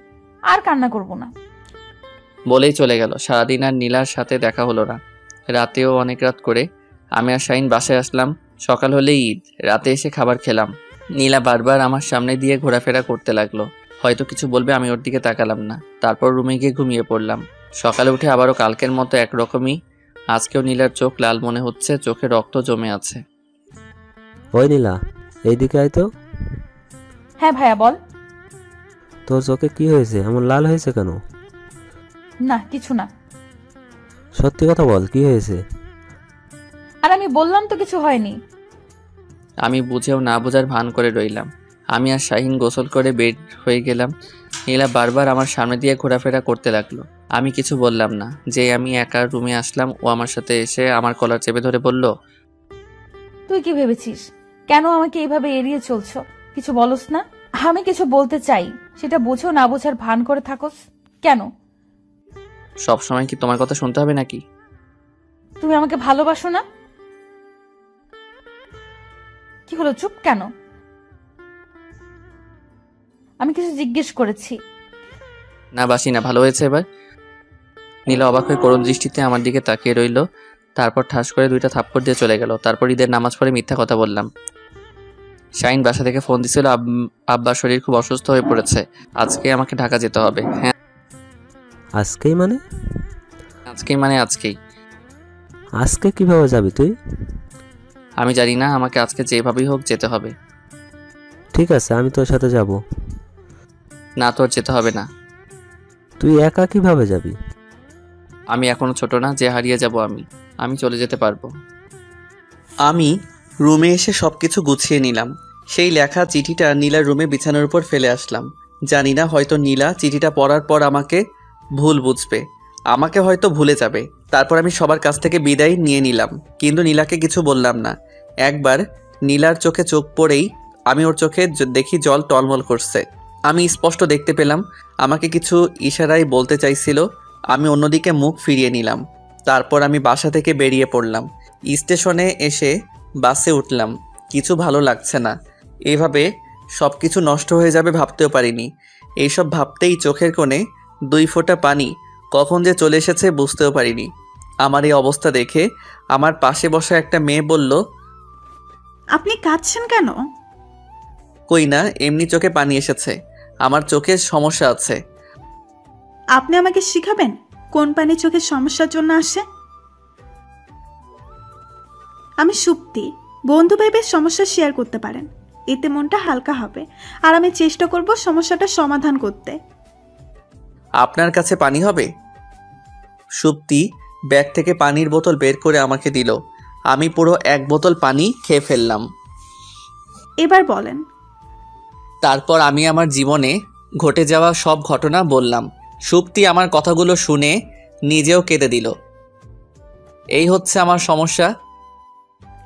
আর কান্না করব না। বলেই চলে গেল। সারাদিন আর নীলার সাথে দেখা হলো না। রাতেও অনেক রাত করে আমি আর শাহিন বাসায় আসলাম। সকাল হলে ঈদ, রাতে এসে খাবার খেলাম। নীলা বারবার আমার সামনে দিয়ে ঘোরাফেরা করতে লাগলো, হয়তো কিছু বলবে, আমি ওর দিকে তাকালাম না। তারপর রুমে গিয়ে ঘুমিয়ে পড়লাম। সকালে উঠে আবারও কালকের মতো একরকমই। আজকেও নীলার চোখ লাল মনে হচ্ছে, চোখে রক্ত জমে আছে। ওই নীলা, এইদিকে আয় তো। হ্যাঁ ভাইয়া, বল। তোর চোখে কি হয়েছে, এমন লাল হয়েছে কেন? না, কিছু না। সত্যি কথা বল, কি হয়েছে? আর আমি বললাম তো কিছু হয়নি। আমি বুঝেও না বোঝার ভান করে রইলাম। আমি আর শাহিন গোসল করে বের হয়ে গেলাম। নীলা বারবার আমার সামনে দিয়ে ঘোরাফেরা করতে লাগলো। আমি কিছু বললাম না। যে আমি একা রুমে আসলাম, ও আমার সাথে এসে আমার কলার চেপে ধরে বলল, তুই কি ভেবেছিস কেন আমাকে এইভাবে এড়িয়ে চলছো? কিছু বলস না? আমি কিছু বলতে চাই, সেটা বোঝো না বোঝার ভান করে থাকোস কেন? সব সময় কি তোমার কথা শুনতে হবে নাকি? তুমি আমাকে ভালোবাসো না? কি হলো, চুপ কেন? আমি কিছু জিজ্ঞেস করেছি। না, বাসি না। ভালো হয়েছে এবার? নীলা অবাক হয়ে করুণ দৃষ্টিতে আমার দিকে তাকিয়ে রইল। তারপর ঠাস করে 2টা থাপ্পড় দিয়ে চলে গেল। তারপর ঈদের নামাজ পড়ে মিথ্যা কথা বললাম। শাহিন বাসা থেকে ফোন দিছিল, আব্বার শরীর খুব অসুস্থ হয়ে পড়েছে, আজকে আমাকে ঢাকা যেতে হবে। হ্যাঁ, আজকেই মানে? আজকেই মানে আজকেই। আজকে কিভাবে যাবি তুই? আমি জানি না, আমাকে আজকে যেভাবেই হোক যেতে হবে। ঠিক আছে, আমি তোর সাথে যাব। না, তোর যেতে হবে না। তুই একা কিভাবে যাবি? আমি এখনো ছোট না যে হারিয়ে যাব। আমি চলে যেতে পারবো। আমি রুমে এসে সবকিছু গুছিয়ে নিলাম। সেই লেখা চিঠিটা নীলার রুমে বিছানার উপর ফেলে আসলাম। জানি না, হয়তো নীলা চিঠিটা পড়ার পর আমাকে ভুল বুঝবে, আমাকে হয়তো ভুলে যাবে। তারপর আমি সবার কাছ থেকে বিদায় নিয়ে নিলাম, কিন্তু নীলাকে কিছু বললাম না। একবার নীলার চোখে চোখ পড়েই আমি ওর চোখে দেখি জল টলমল করছে। আমি স্পষ্ট দেখতে পেলাম আমাকে কিছু ইশারায় বলতে চাইছিল। আমি অন্যদিকে মুখ ফিরিয়ে নিলাম। তারপর আমি বাসা থেকে বেরিয়ে পড়লাম। স্টেশনে এসে বাসে উঠলাম। কিছু ভালো লাগছে না। এভাবে সব কিছু নষ্ট হয়ে যাবে ভাবতেও পারিনি। এইসব ভাবতেই চোখের কোণে 2 ফোঁটা পানি কখন যে চলে এসেছে বুঝতেও পারিনি। আমার এই অবস্থা দেখে আমার পাশে বসা একটা মেয়ে বলল, আপনি কাঁদছেন কেন? কই না, এমনি চোখে পানি এসেছে। আমার চোখের সমস্যা আছে। আপনি আমাকে শিখাবেন কোন পানি চোখের সমস্যার জন্য আসে? আমি সুপ্তি, বন্ধু ভেবে সমস্যা শেয়ার করতে পারেন, এতে মনটা হালকা হবে। আর আমি চেষ্টা করব সমস্যাটা সমাধান করতে। আপনার কাছে পানি হবে? সুপ্তি ব্যাগ থেকে পানির বোতল বের করে আমাকে দিল। আমি পুরো 1 বোতল পানি খেয়ে ফেললাম। এবার বলেন। তারপর আমি আমার জীবনে ঘটে যাওয়া সব ঘটনা বললাম। সুপ্তি আমার কথাগুলো শুনে নিজেও কেঁদে দিল। এই হচ্ছে আমার সমস্যা।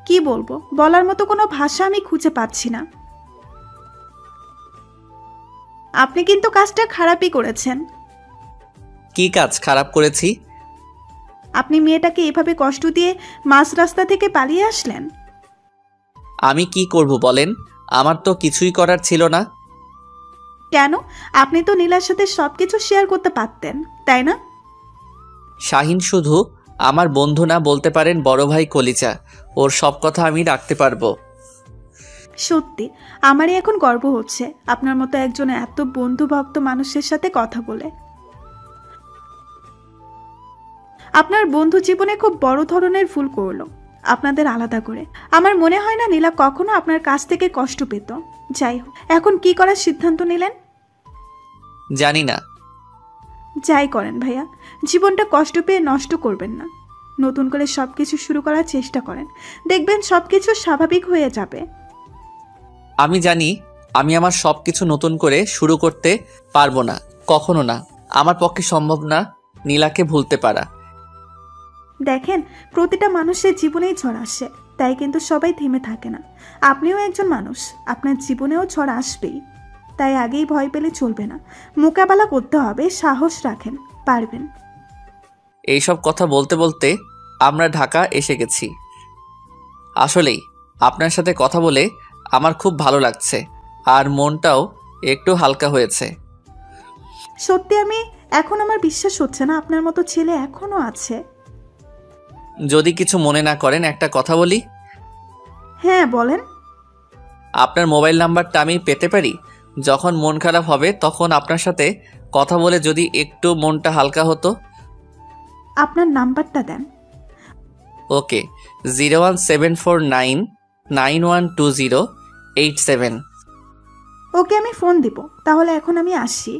কি বলবো, বলার মতো কোনো ভাষা আমি খুঁজে পাচ্ছি না। আপনি কিন্তু কাজটা খারাপই করেছেন। কি কাজ খারাপ করেছি? আপনি মেয়েটাকে এভাবে কষ্ট দিয়ে মাঝ রাস্তা থেকে পালিয়ে আসলেন। আমি কি করব বলেন? আমার তো কিছুই করার ছিল না। কেন? আপনি তো নীলার সাথে সবকিছু শেয়ার করতে পারতেন, তাই না? শাহিন শুধু আমার বন্ধু না, বলতে পারেন বড় ভাই কলিজা। ওর সব কথা আমি রাখতে পারবো। সত্যি আমারই এখন গর্ব হচ্ছে আপনার মতো একজন এত বন্ধুভক্ত মানুষের সাথে কথা বলে। আপনার বন্ধু জীবনে খুব বড় ধরনের ভুল করলো আপনাদের আলাদা করে। আমার মনে হয় না নীলা কখনো আপনার কাছ থেকে কষ্ট পেত। যাই হোক, এখন কি করার সিদ্ধান্ত নিলেন? জানি না। যাই করেন ভাইয়া, জীবনটা কষ্ট পেয়ে নষ্ট করবেন না। নতুন করে সবকিছু শুরু করার চেষ্টা করেন, দেখবেন সবকিছু স্বাভাবিক হয়ে যাবে। আমি জানি আমি আমার সব কিছু নতুন করে শুরু করতে পারবো না, কখনো না। আমার পক্ষে সম্ভব না নীলাকে ভুলতে পারা। দেখেন, প্রতিটা মানুষের জীবনেই ঝড় আসে, তাই কিন্তু সবাই থেমে থাকে না। আপনিও একজন মানুষ, আপনার জীবনেও ঝড় আসবেই। তাই আগেই ভয় পেলে চলবে না, মোকাবেলা করতে হবে। সাহস রাখেন, পারবেন। এইসব কথা বলতে বলতে আমরা ঢাকা এসে গেছি। আসলেই আপনার সাথে কথা বলে আমার খুব ভালো লাগছে, আর মনটাও একটু হালকা হয়েছে। সত্যি আমি এখন আমার বিশ্বাস হচ্ছে না আপনার মতো ছেলে এখনো আছে। যদি কিছু মনে না করেন একটা কথা বলি। হ্যাঁ বলেন। আপনার মোবাইল নাম্বারটা আমি পেতে পারি? যখন মন খারাপ হবে তখন আপনার সাথে কথা বলে যদি একটু মনটা হালকা হতো। আপনার নাম্বারটা দেন। ওকে, 01749912087। ওকে, আমি ফোন দিব। তাহলে এখন আমি আসি।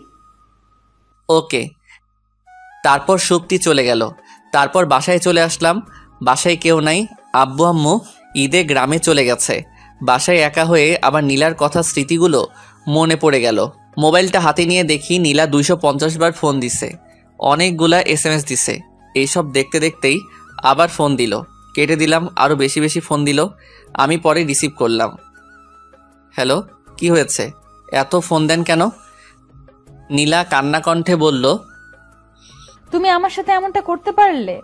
ওকে। তারপর সুপ্তি চলে গেল। তারপর বাসায় চলে আসলাম। বাসায় কেউ নাই, আব্বু আম্মু ঈদে গ্রামে চলে গেছে। বাসায় একা হয়ে আবার নীলার কথা স্মৃতিগুলো মনে পড়ে গেল। মোবাইলটা হাতে নিয়ে দেখি নীলা 250 বার ফোন দিছে, অনেকগুলা SMS দিছে। এইসব দেখতে দেখতেই আবার ফোন দিল, কেটে দিলাম। আরও বেশি বেশি ফোন দিল, আমি পরে রিসিভ করলাম। হ্যালো, কি হয়েছে? এত ফোন দেন কেন? নীলা কান্না কণ্ঠে বলল, তুমি আমার সাথে এমনটা করতে পারলে?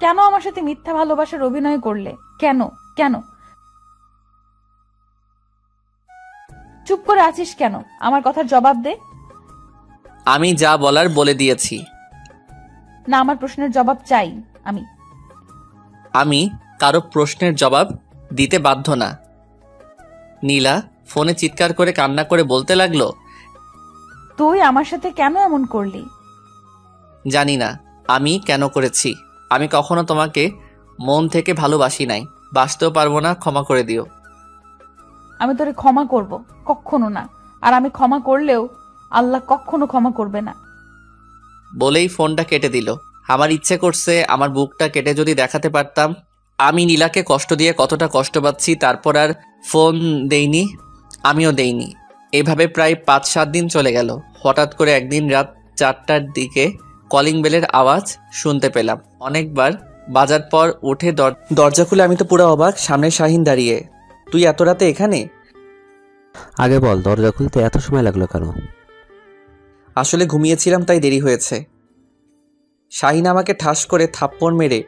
কেন আমার সাথে মিথ্যা ভালোবাসার অভিনয় করলে? কেন কেন? চুপ করে আছিস কেন? আমার কথার জবাব দে। আমি যা বলার বলে দিয়েছি। না, আমার প্রশ্নের জবাব চাই আমি। আমি কারো প্রশ্নের জবাব দিতে বাধ্য না। নীলা ফোনে চিৎকার করে কান্না করে বলতে লাগলো, তুই আমার সাথে কেন এমন করলি? জানি না আমি কেন করেছি। আমি কখনো তোমাকে মন থেকে ভালোবাসি নাই, বাসতেও পারবো না, ক্ষমা করে দিও। আমি তোরে ক্ষমা করব? কখনো না। আর আমি ক্ষমা করলেও আল্লাহ কখনো ক্ষমা করবে না। বলেই ফোনটা কেটে দিল। আমার ইচ্ছে করছে আমার বুকটা কেটে যদি দেখাতে পারতাম আমি নীলাকে কষ্ট দিয়ে কতটা কষ্ট পাচ্ছি। তারপর আর ফোন দেইনি, আমিও দেইনি। এভাবে প্রায় 5-7 দিন চলে গেল। হঠাৎ করে একদিন রাত 4টার দিকে কলিং বেলের আওয়াজ শুনতে পেলাম। অনেকবার বাজার পর উঠে দরজা খুলে আমি তো পুরো অবাক, সামনে শাহিন দাঁড়িয়ে। তুই এত রাতে এখানে? আগে বল, দরজা খুলতে এত সময় লাগলো কেন? আসলে ঘুমিয়েছিলাম তাই দেরি হয়েছে। শাহিন আমাকে ঠাস করে থাপ্পড় মেরে,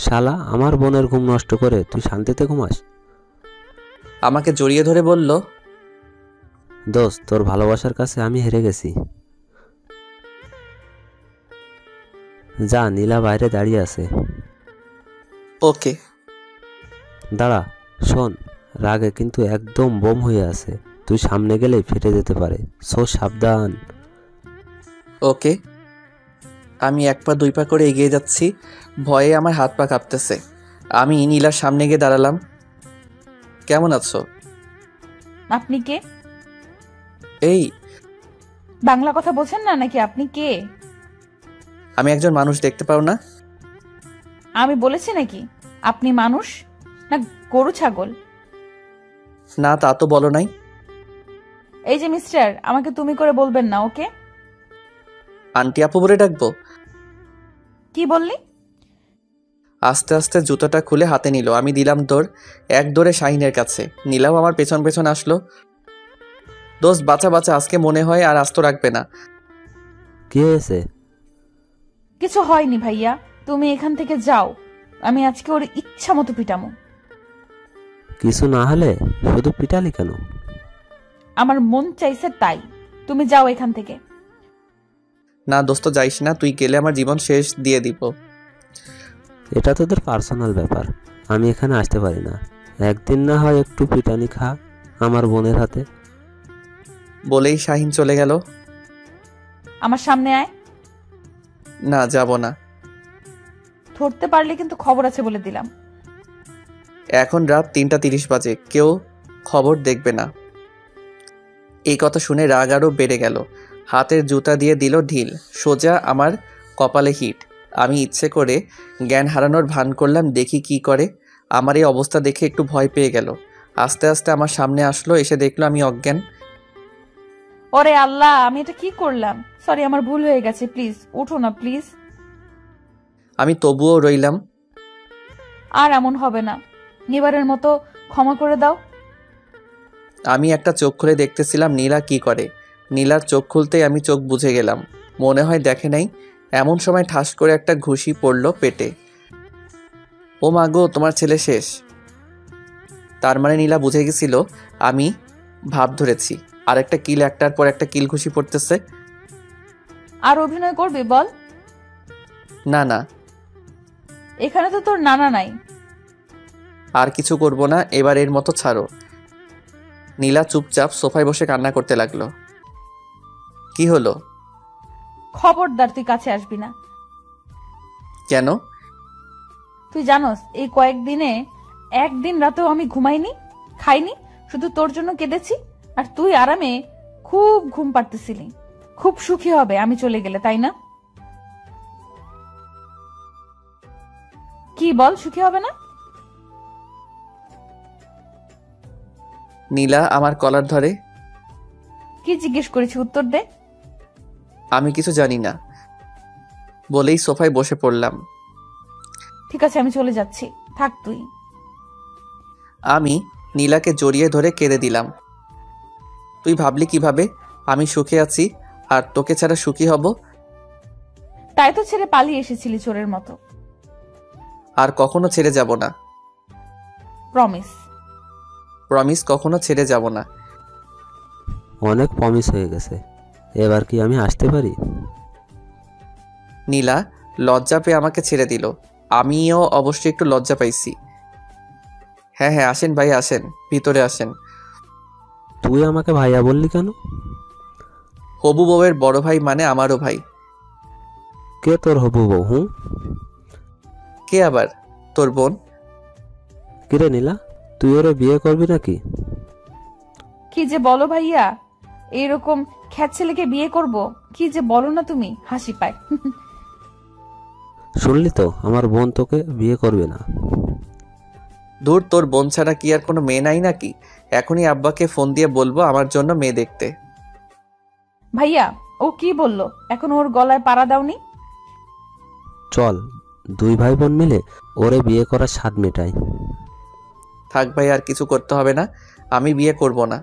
শালা, আমার বোনের ঘুম নষ্ট করে তুই শান্তিতে ঘুমাস? আমাকে জড়িয়ে ধরে বলল, দোস্ত, তোর ভালোবাসার কাছে আমি হেরে গেছি। যা, নীলা বাইরে দাঁড়িয়ে আছে। ওকে। দাঁড়া, শোন, রাগে কিন্তু একদম বোম হয়ে আছে। তুই সামনে গেলেই ফেটে যেতে পারে, সো সাবধান। ওকে। আমি 1 পা 2 পা করে এগিয়ে যাচ্ছি, ভয়ে আমার হাত পা কাঁপতেছে। আমি নীলার সামনে গিয়ে দাঁড়ালাম। কেমন আছো? আপনি কে? এই, বাংলা কথা বোঝেন না নাকি? আপনি কে? আমি একজন মানুষ, দেখতে পাও না? আমি বলেছি নাকি আপনি মানুষ না গরু ছাগল? না, তা তো বলো নাই। এই যে মিস্টার, আমাকে তুমি করে বলবেন না, ওকে? আন্টি আপু বলে ডাকবো? কি বললি? আস্তে আস্তে জুতোটা খুলে হাতে নিল। আমি দিলাম দৌড়, এক দৌড়ে শাহিনের কাছে। নীলাও আমার পেছন পেছন আসলো। দোস্ত বাঁচা বাঁচা, আজকে মনে হয় আর আস্ত রাখবে না। কি হয়েছে? কিছু হয়নি ভাইয়া, তুমি এখান থেকে যাও। আমি আজকে ওর ইচ্ছা মতো পিটামো। কিছু না হলে শুধু পিটালি কেন? আমার মন চাইছে তাই। তুমি যাও এখান থেকে। না দোস্ত, যাইস না, তুই গেলে আমার জীবন শেষ দিয়ে দিব। এটা তোদের পার্সোনাল ব্যাপার, আমি এখানে আসতে পারি না। একদিন না হয় একটু পিটানি খা আমার বোনের হাতে। বলেই শাহিন চলে গেল। আমার সামনে আয়। না, যাব না। ধরতে পারলে কিন্তু খবর আছে বলে দিলাম। এখন রাত 3:30 বাজে, কেউ খবর দেখবে না। এই কথা শুনে রাগ আরও বেড়ে গেল। হাতের জুতা দিয়ে দিল ঢিল, সোজা আমার কপালে হিট। আমি ইচ্ছে করে জ্ঞান হারানোর ভান করলাম, দেখি কি করে। আমার এই অবস্থা দেখে একটু ভয় পেয়ে গেল। আস্তে আস্তে আমার সামনে আসলো, এসে দেখলো আমি অজ্ঞান। ওরে আল্লাহ, আমি এটা কি করলাম? সরি, আমার ভুল হয়ে গেছে, প্লিজ উঠো না প্লিজ। আমি তবুও রইলাম। আর এমন হবে না, এবারের মতো ক্ষমা করে দাও। আমি একটা চোখ খুলে দেখতেছিলাম নীলা কি করে। নীলার চোখ খুলতেই আমি চোখ বুজে গেলাম, মনে হয় দেখে নাই। এমন সময় ঠাস করে একটা ঘুষি পড়ল পেটে। ও মা গো, তোমার ছেলে শেষ। তার মানে নীলা বুঝে গেছিল আমি ভাব ধরেছি। আর একটা কিল, একটার পর একটা কিল ঘুষি পড়তেছে। আর অভিনয় করবি বল? না না, এখানে তো তোর নানা নাই। আর কিছু করব না, এবার এর মতো ছাড়ো। নীলা চুপচাপ সোফায় বসে কান্না করতে লাগলো। কি হলো? খবরদার তুই কাছে আসবি না। কেন? তুই জানোস এই কয়েকদিনে একদিন রাতেও আমি ঘুমাইনি, খাইনি, শুধু তোর জন্য কেঁদেছি। আর তুই আরামে খুব ঘুম পাড়তেছিলি। খুব সুখী হবে আমি চলে গেলে, তাই না? কি বল, সুখী হবে না? নীলা আমার কলার ধরে। কি জিজ্ঞেস করেছি, উত্তর দে। আমি কিছু জানি না বলেই সোফায় বসে পড়লাম। ঠিক আছে, আমি চলে যাচ্ছি, থাক তুই। আমি নীলাকে জড়িয়ে ধরে কেঁদে দিলাম। তুই ভাবলি কিভাবে আমি সুখে আছি আর তোকে ছাড়া সুখী হব? তাই তো ছেড়ে পালিয়ে এসেছিলি চোরের মতো। আর কখনো ছেড়ে যাব না। প্রমিস। প্রমিস, কখনো ছেড়ে যাব না। অনেক প্রমিস হয়ে গেছে, এবার কি আমি আসতে পারি? নীলা লজ্জা পেয়ে আমাকে ছেড়ে দিল। আমিও অবশ্যই একটু লজ্জা পাইছি। হ্যাঁ হ্যাঁ, আসেন ভাই, আসেন, ভিতরে আসেন। তুই আমাকে ভাইয়া বললি কেন? হবু বউয়ের বড় ভাই মানে আমারও ভাই। কে তোর হবু বউ? হুঁ? কে আবার? তোর বোন। কিরে নীলা, তুই ওরে বিয়ে করবি নাকি? কি যে বলো ভাইয়া, এইরকম খ্যাত ছেলেকে বিয়ে করব? কি যে বলো না তুমি, হাসি পায়। শুনলি তো, আমার বোন তোকে বিয়ে করবে না। দূর, তোর বোন ছাড়া কি আর কোনো মেয়ে নাই নাকি? এখনই আব্বাকে ফোন দিয়ে বলবো আমার জন্য মেয়ে দেখতে। ভাইয়া, ও কি বললো? এখন ওর গলায় পাড়া দাওনি? চল, দুই ভাই বোন মিলে ওরে বিয়ে করার স্বাদ মেটাই। থাক ভাই, আর কিছু করতে হবে না, আমি বিয়ে করব না।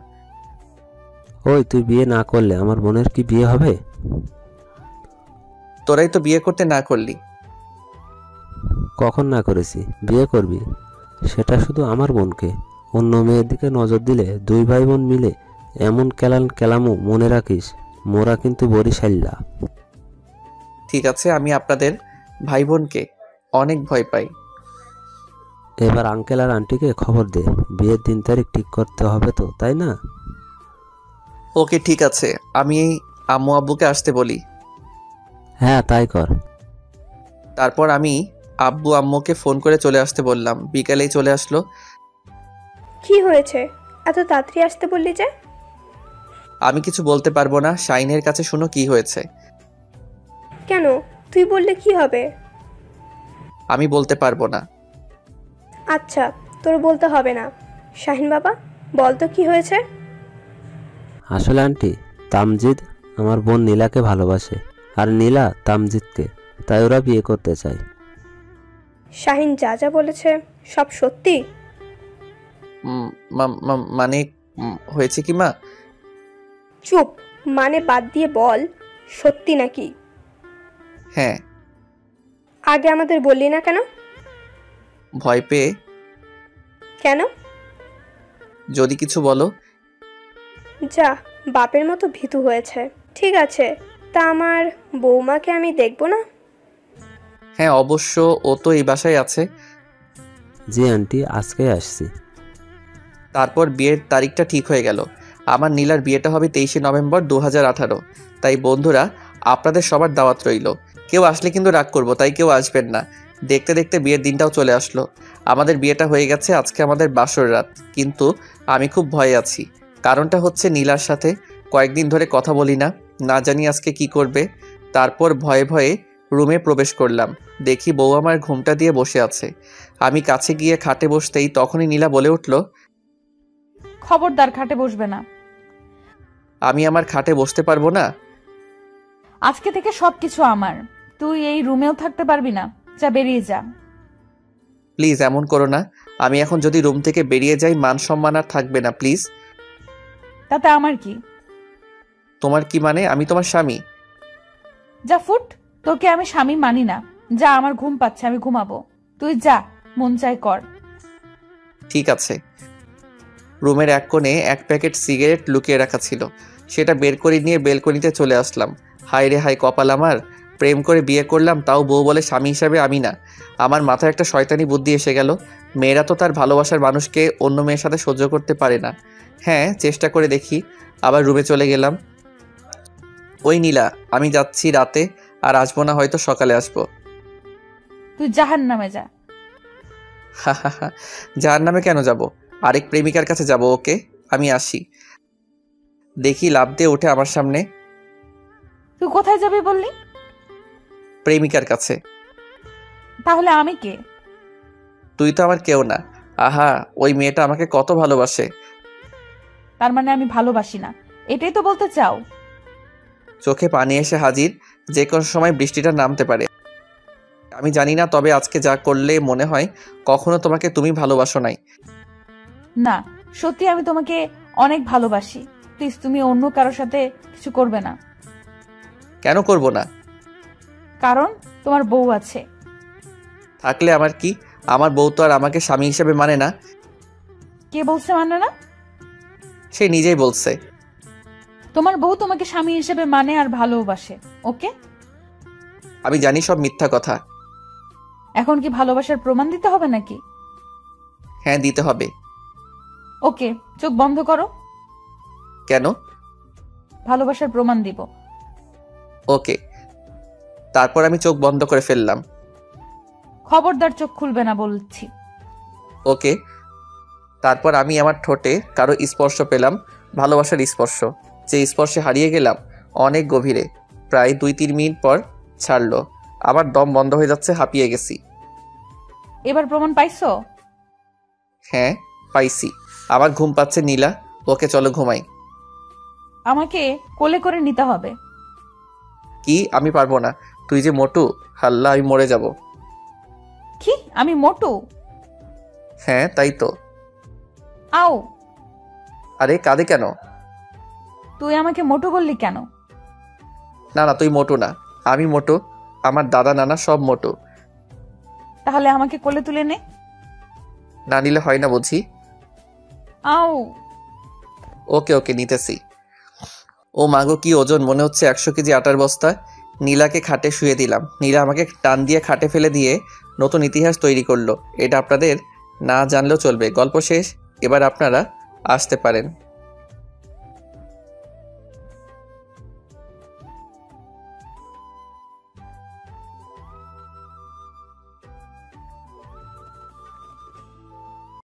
ওই, তুই বিয়ে না করলে আমার বোনের কি বিয়ে হবে? তোরাই তো বিয়ে করতে না করলি। কখন না করেছি? বিয়ে করবি, সেটা শুধু আমার বোনকে। অন্য মেয়ের দিকে নজর দিলে দুই ভাই বোন মিলে এমন কেলামু মনে রাখিস, মোরা কিন্তু বরিশাল্লা। ঠিক আছে, আমি আপনাদের ভাই বোনকে অনেক ভয় পাই। এবার আঙ্কেল আর আন্টিকে খবর দে, বিয়ের দিন তারিখ ঠিক করতে হবে তো, তাই না? ওকে ঠিক আছে, আমি এই আম্মু আব্বুকে আসতে বলি। হ্যাঁ, তাই কর। তারপর আমি আব্বু আম্মুকে ফোন করে চলে আসতে বললাম। বিকালেই চলে আসলো। কি হয়েছে, এত তাড়াতাড়ি আসতে বললি যে? আমি কিছু বলতে পারবো না, শাইনের কাছে শুনো কি হয়েছে। কেন, তুই বললে কি হবে? আমি বলতে পারবো না। আচ্ছা, তোর বলতে হবে না। শাহিন বাবা, বল তো কি হয়েছে? আসলে আন্টি, তামজিদ আমার বোন নীলাকে ভালোবাসে, আর নীলা তামজিদকে, তাই ওরা বিয়ে করতে চায়। শাহিন যা যা বলেছে সব সত্যি? মানে হয়েছে কি মা? চুপ, মানে বাদ দিয়ে বল, সত্যি নাকি? হ্যাঁ। আগে আমাদের বললি না কেন? ভয় পেয়ে। কেন? যদি কিছু বলো। যা, বাপের মতো ভীতু হয়েছে। ঠিক আছে, তা আমার বৌমাকে আমি দেখব না? হ্যাঁ অবশ্য, ও তো এই বাসায় আছে। জি আন্টি, আজকেই আসছি। তারপর বিয়ের তারিখটা ঠিক হয়ে গেল। আমার নীলার বিয়েটা হবে 23শে নভেম্বর 2018। তাই বন্ধুরা, আপনাদের সবার দাওয়াত রইল। কেউ আসলে কিন্তু রাগ করবো, তাই কেউ আসবেন না। দেখতে দেখতে বিয়ের দিনটাও চলে আসলো। আমাদের বিয়েটা হয়ে গেছে, আজকে আমাদের বাসর রাত। কিন্তু আমি খুব ভয়ে আছি। কারণটা হচ্ছে নীলার সাথে কয়েকদিন ধরে কথা বলি না, না জানি আজকে কি করবে। তারপর ভয়ে ভয়ে রুমে প্রবেশ করলাম। দেখি বউ আমার ঘুমটা দিয়ে বসে আছে। আমি কাছে গিয়ে খাটে বসতেই তখনই নীলা বলে উঠল, খবরদার খাটে বসবে না। আমি আমার খাটে বসতে পারবো না? আজকে থেকে সবকিছু আমার। তুই এই রুমেও থাকতে পারবি না। যা, বেরিয়ে যা। প্লিজ এমন করো না। আমি এখন যদি রুম থেকে বেরিয়ে যাই, মান সম্মান আর থাকবে না। প্লিজ। তাতে আমার কি? তোমার কি মানে? আমি তোমার স্বামী। যা ফুট। তোকে আমি স্বামী মানি না। যা, আমার ঘুম পাচ্ছে, আমি ঘুমাবো। তুই যা, মন চাই কর। ঠিক আছে। রুমের এক কোণে এক প্যাকেট সিগারেট লুকিয়ে রাখা ছিল, সেটা বের করে নিয়ে বেলকনিতে চলে আসলাম। হায় রে হায় কপাল আমার, প্রেম করে বিয়ে করলাম, তাও বউ বলে স্বামী হিসাবে আমি না। আমার মাথায় একটা শয়তানি বুদ্ধি এসে গেল। মেয়েরা তো তার ভালোবাসার মানুষকে অন্য মেয়ের সাথে সহ্য করতে পারে না। হ্যাঁ, চেষ্টা করে দেখি। আবার রুমে চলে গেলাম। ওই নীলা, আমি যাচ্ছি রাতে, আর আসবো না, হয়তো সকালে আসবো। তুই জাহান্নামে যা। হা হা হা, যার নামে কেন যাব? আরেক প্রেমিকার কাছে যাব। ওকে, আমি আসি। দেখি লাফ দিয়ে ওঠে আমার সামনে। তুই কোথায় যাবি বললি? প্রেমিকার কাছে। তাহলে আমি কে? তুই তো আমার কেউ না। আহা, ওই মেয়েটা আমাকে কত ভালোবাসে। তার মানে আমি ভালোবাসি না, এটাই তো বলতে চাও? চোখে পানি এসে হাজির। যে কোনো সময় বৃষ্টিটা নামতে পারে। আমি জানি না, তবে আজকে যা করলে মনে হয় কখনো তোমাকে তুমি ভালোবাসো নাই। না, সত্যি আমি তোমাকে অনেক ভালোবাসি। প্লিজ, তুমি অন্য কারোর সাথে কিছু করবে না। কেন করব না? কারণ তোমার বউ আছে। থাকলে আমার কি? আমার বউ তো আর আমাকে স্বামী হিসেবে মানে না। কে বলছে মানে না? সে নিজেই বলছে। তোমার বউ তোমাকে স্বামী হিসেবে মানে আর ভালোবাসে। ওকে, আমি জানি সব মিথ্যা কথা। এখন কি ভালোবাসার প্রমাণ দিতে হবে নাকি? হ্যাঁ, দিতে হবে। ওকে, চোখ বন্ধ করো। কেন? ভালোবাসার প্রমাণ দিব। ওকে। তারপর আমি চোখ বন্ধ করে ফেললাম। খবরদার চোখ খুলবে না বলছি। ওকে। তারপর আমি আমার ঠোঁটে কারো স্পর্শ পেলাম, ভালোবাসার স্পর্শ, যে স্পর্শে হারিয়ে গেলাম অনেক গভীরে। প্রায় 2-3 মিনিট পর ছাড়লো। আমার দম বন্ধ হয়ে যাচ্ছে, হাঁপিয়ে গেছি। এবার প্রমাণ পাইছো? হ্যাঁ, পাইছি। আমার ঘুম পাচ্ছে নীলা। ওকে, চলো ঘুমাই। আমাকে কোলে করে নিতে হবে। কি? আমি পারবো না। তুই যে মোটু, হাল্লা, আমি মরে যাব। কি? আমি মোটু? হ্যাঁ, তাই তো। আও! আরে কাঁদে কেন? তুই আমাকে মোটু বললি কেন? না না, তুই মোটু না, আমি মোটু। আমার দাদা নানা সব মোটু। তাহলে আমাকে কোলে তুলে নে। না নিলে হয় না বুঝি? আও! ওকে ওকে, নিতেছি। ও মাগো, কি ওজন! মনে হচ্ছে 100 কেজি আটার বস্তা। নীলাকে খাটে শুয়ে দিলাম। নীলা আমাকে টান দিয়ে খাটে ফেলে দিয়ে নতুন ইতিহাস তৈরি করলো। এটা আপনাদের না জানলেও চলবে। গল্প শেষ। এবার আপনারা আসতে পারেন।